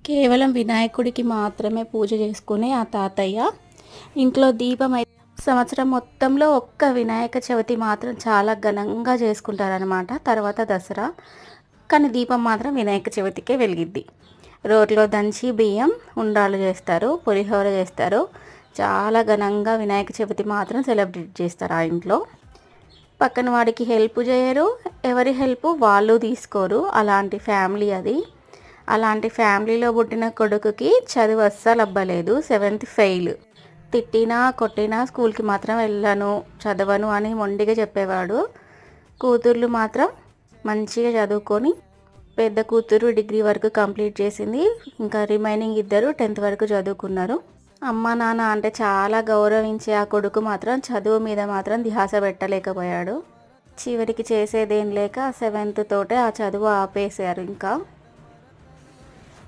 కేవలం వినాయకుడికి మాత్రమే పూజ చేసుకునే ఆ తాతయ్య ఇంట్లో దీపం అయితే సంవత్సరం మొత్తంలో ఒక్క వినాయక చవితి మాత్రం చాలా ఘనంగా చేసుకుంటారనమాట. తర్వాత దసరా, కానీ దీపం మాత్రం వినాయక చవితికే వెలిగిద్ది. రోట్లో దంచి బియ్యం ఉండ్రాలు చేస్తారు, పులిహోర చేస్తారు. చాలా ఘనంగా వినాయక చవితి మాత్రం సెలబ్రేట్ చేస్తారు ఆ ఇంట్లో. పక్కన వాడికి హెల్ప్ చేయరు, ఎవరి హెల్ప్ వాళ్ళు తీసుకోరు. అలాంటి ఫ్యామిలీ అది. అలాంటి ఫ్యామిలీలో పుట్టిన కొడుకుకి చదువు అస్సలు అబ్బలేదు, 7th ఫెయిల్. తిట్టినా కొట్టినా స్కూల్కి మాత్రం వెళ్ళను, చదవను అని మొండిగా చెప్పేవాడు. కూతుర్లు మాత్రం మంచిగా చదువుకొని, పెద్ద కూతురు డిగ్రీ వరకు కంప్లీట్ చేసింది, ఇంకా రిమైనింగ్ ఇద్దరు 10th వరకు చదువుకున్నారు. అమ్మ నాన్న అంటే చాలా గౌరవించే ఆ కొడుకు మాత్రం చదువు మీద మాత్రం ధ్యాస పెట్టలేకపోయాడు. చివరికి చేసేదేం లేక 7th తోటే ఆ చదువు ఆపేశారు. ఇంకా